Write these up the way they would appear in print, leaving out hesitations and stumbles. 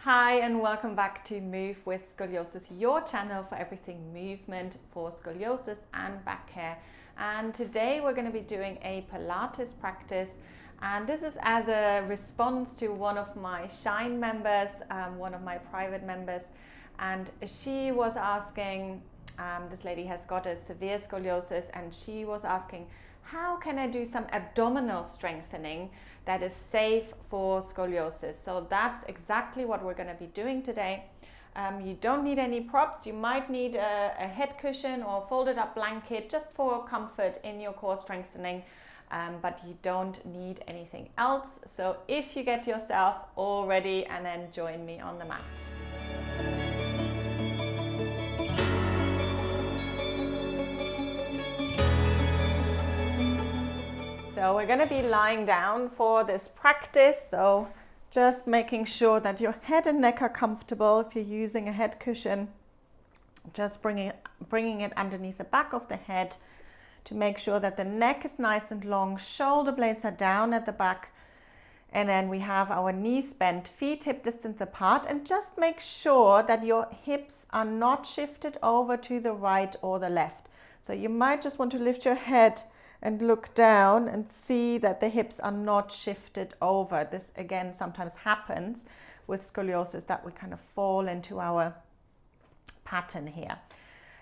Hi and welcome back to Move with Scoliosis, your channel for everything movement for scoliosis and back care. And today we're going to be doing a Pilates practice, and this is as a response to one of my Shine members, one of my private members, and she was asking, this lady has got a severe scoliosis, and she was asking, how can I do some abdominal strengthening that is safe for scoliosis? So that's exactly what we're going to be doing today. You don't need any props. You might need a head cushion or folded up blanket just for comfort in your core strengthening, but you don't need anything else. So if you get yourself all ready, and then join me on the mat. So we're going to be lying down for this practice, so just making sure that your head and neck are comfortable. If you're using a head cushion, just bringing it underneath the back of the head to make sure that the neck is nice and long, shoulder blades are down at the back, and then we have our knees bent, feet hip distance apart, and just make sure that your hips are not shifted over to the right or the left. So you might just want to lift your head and look down and see that the hips are not shifted over. This again sometimes happens with scoliosis, that we kind of fall into our pattern here.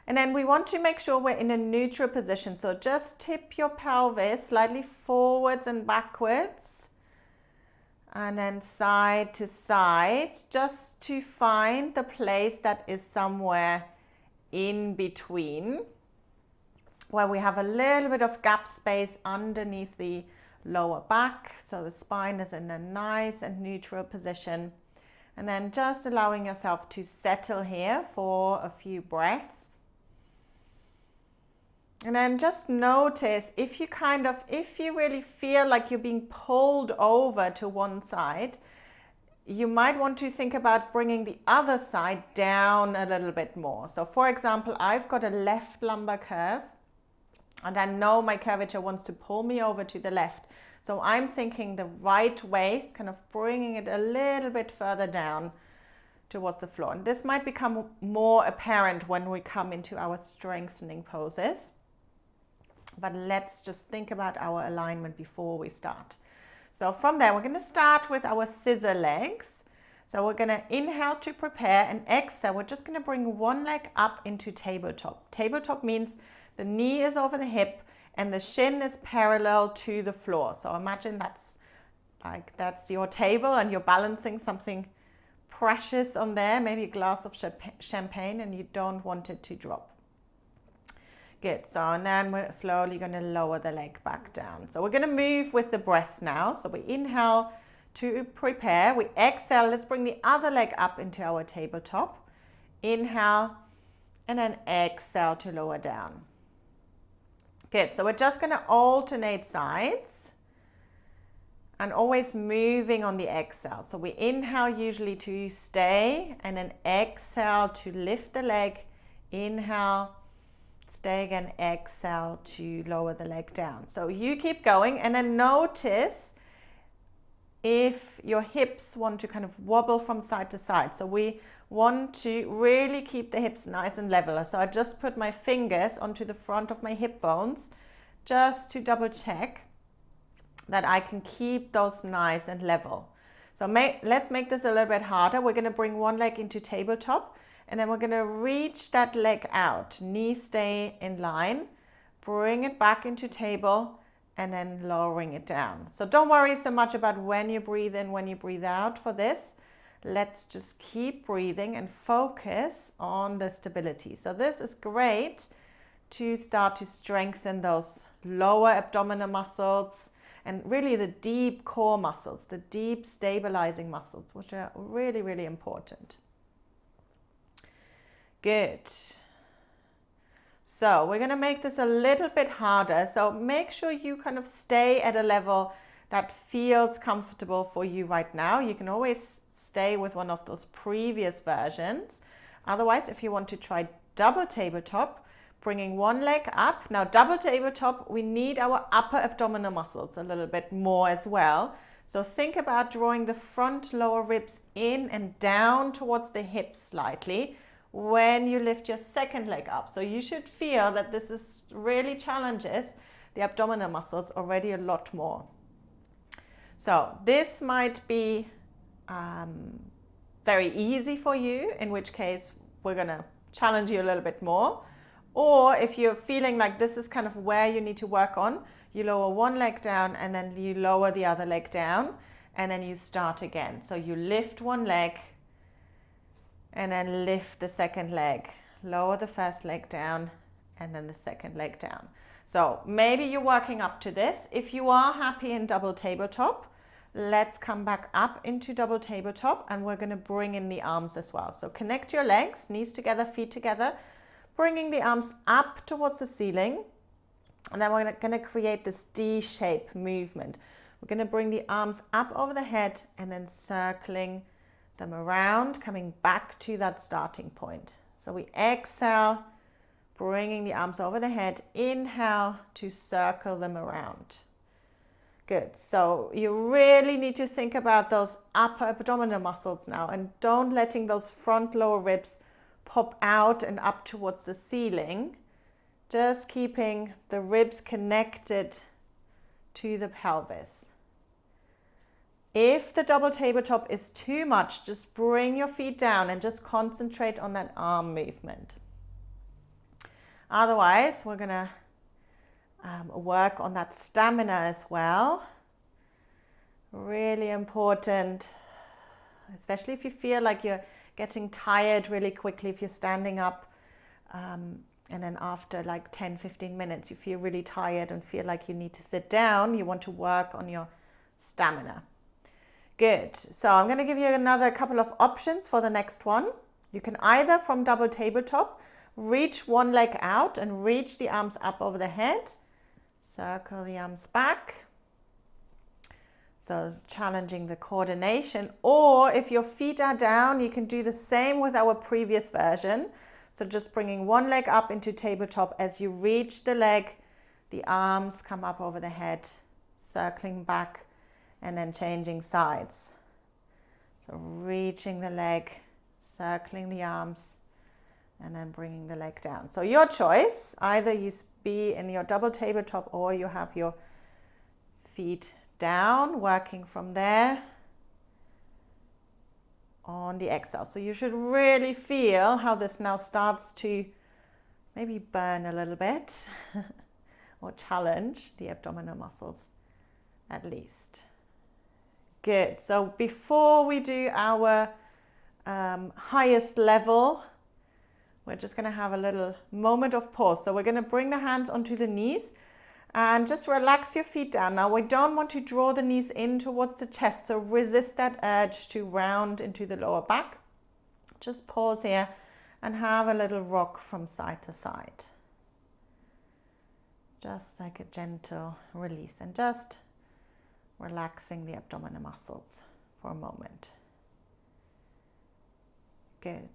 And then we want to make sure we're in a neutral position. So just tip your pelvis slightly forwards and backwards, and then side to side, just to find the place that is somewhere in between, where we have a little bit of gap space underneath the lower back, so the spine is in a nice and neutral position. And then just allowing yourself to settle here for a few breaths. And then just notice if you really feel like you're being pulled over to one side, you might want to think about bringing the other side down a little bit more. So for example, I've got a left lumbar curve, and I know my curvature wants to pull me over to the left. So I'm thinking the right waist, kind of bringing it a little bit further down towards the floor. And this might become more apparent when we come into our strengthening poses. But let's just think about our alignment before we start. So from there, we're going to start with our scissor legs. So we're going to inhale to prepare, and exhale. We're just going to bring one leg up into tabletop. Tabletop means the knee is over the hip and the shin is parallel to the floor. So imagine that's your table and you're balancing something precious on there, maybe a glass of champagne, and you don't want it to drop. Good. So and then we're slowly going to lower the leg back down. So we're going to move with the breath now. So we inhale to prepare. We exhale. Let's bring the other leg up into our tabletop. Inhale, and then exhale to lower down. Good, so we're just going to alternate sides and always moving on the exhale. So we inhale usually to stay, and then exhale to lift the leg. Inhale, stay again, exhale to lower the leg down. So you keep going, and then notice if your hips want to kind of wobble from side to side. So we want to really keep the hips nice and level. So I just put my fingers onto the front of my hip bones just to double check that I can keep those nice and level. So let's make this a little bit harder. We're going to bring one leg into tabletop, and then we're going to reach that leg out. Knees stay in line, bring it back into table, and then lowering it down. So don't worry so much about when you breathe in, when you breathe out for this. Let's just keep breathing and focus on the stability. So this is great to start to strengthen those lower abdominal muscles and really the deep core muscles, the deep stabilizing muscles, which are really, really important. Good. So we're going to make this a little bit harder. So make sure you kind of stay at a level that feels comfortable for you right now. You can always stay with one of those previous versions. Otherwise, if you want to try double tabletop, bringing one leg up. Now double tabletop, we need our upper abdominal muscles a little bit more as well. So think about drawing the front lower ribs in and down towards the hips slightly when you lift your second leg up. So you should feel that this is really challenges the abdominal muscles already a lot more. So this might be very easy for you, in which case we're gonna challenge you a little bit more. Or if you're feeling like this is kind of where you need to work on, you lower one leg down and then you lower the other leg down and then you start again. So you lift one leg and then lift the second leg, lower the first leg down and then the second leg down. So maybe you're working up to this. If you are happy in double tabletop, let's come back up into double tabletop and we're going to bring in the arms as well. So connect your legs, knees together, feet together, bringing the arms up towards the ceiling. And then we're going to create this D-shape movement. We're going to bring the arms up over the head and then circling them around, coming back to that starting point. So we exhale, bringing the arms over the head, inhale to circle them around. Good. So you really need to think about those upper abdominal muscles now and don't letting those front lower ribs pop out and up towards the ceiling. Just keeping the ribs connected to the pelvis. If the double tabletop is too much, just bring your feet down and just concentrate on that arm movement. Otherwise, we're going to work on that stamina as well. Really important, especially if you feel like you're getting tired really quickly, if you're standing up and then after like 10-15 minutes you feel really tired and feel like you need to sit down, you want to work on your stamina. Good. So I'm going to give you another couple of options for the next one. You can either from double tabletop reach one leg out and reach the arms up over the head. Circle the arms back. So it's challenging the coordination. Or if your feet are down, you can do the same with our previous version. So just bringing one leg up into tabletop. As you reach the leg, the arms come up over the head, circling back and then changing sides. So reaching the leg, circling the arms, and then bringing the leg down. So your choice, either you be in your double tabletop or you have your feet down, working from there on the exhale. So you should really feel how this now starts to maybe burn a little bit or challenge the abdominal muscles at least. Good. So before we do our highest level, we're just going to have a little moment of pause. So we're going to bring the hands onto the knees and just relax your feet down. Now we don't want to draw the knees in towards the chest, so resist that urge to round into the lower back. Just pause here and have a little rock from side to side. Just like a gentle release and just relaxing the abdominal muscles for a moment. Good.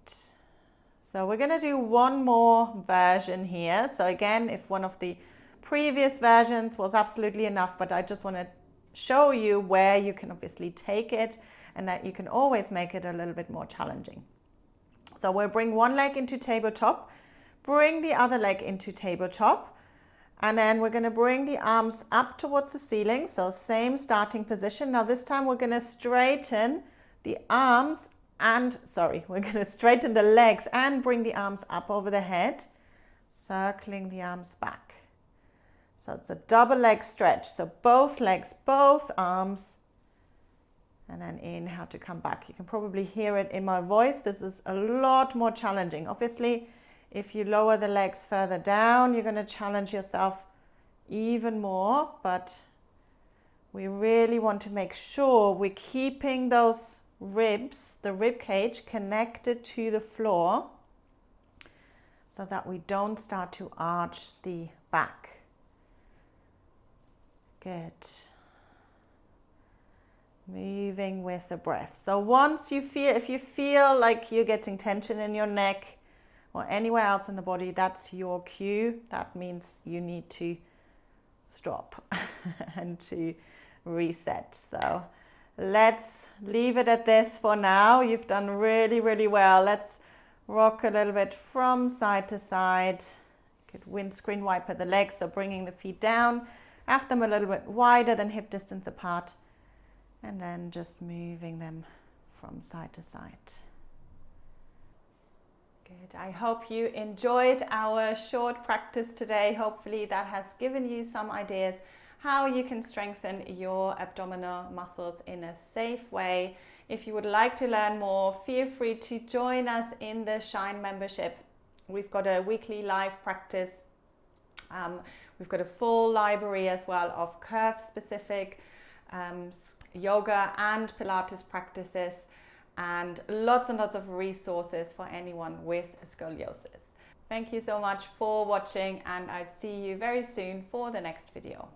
So we're going to do one more version here. So again, if one of the previous versions was absolutely enough, but I just want to show you where you can obviously take it and that you can always make it a little bit more challenging. So we'll bring one leg into tabletop, bring the other leg into tabletop, and then we're going to bring the arms up towards the ceiling. So same starting position. Now this time we're going to straighten the arms we're going to straighten the legs and bring the arms up over the head, circling the arms back. So it's a double leg stretch. So both legs, both arms, and then inhale to come back. You can probably hear it in my voice. This is a lot more challenging. Obviously, if you lower the legs further down, you're going to challenge yourself even more, but we really want to make sure we're keeping those ribs, the rib cage, connected to the floor so that we don't start to arch the back. Good. Moving with the breath. So once you feel, if you feel like you're getting tension in your neck or anywhere else in the body, that's your cue. That means you need to stop and to reset. So Let's leave it at this for now. You've done really, really well. Let's rock a little bit from side to side. You could windscreen wiper the legs, so bringing the feet down, have them a little bit wider than hip distance apart, and then just moving them from side to side. Good. I hope you enjoyed our short practice today. Hopefully that has given you some ideas how you can strengthen your abdominal muscles in a safe way. If you would like to learn more, feel free to join us in the Shine membership. We've got a weekly live practice. We've got a full library as well of curve specific yoga and Pilates practices, and lots of resources for anyone with scoliosis. Thank you so much for watching, and I'll see you very soon for the next video.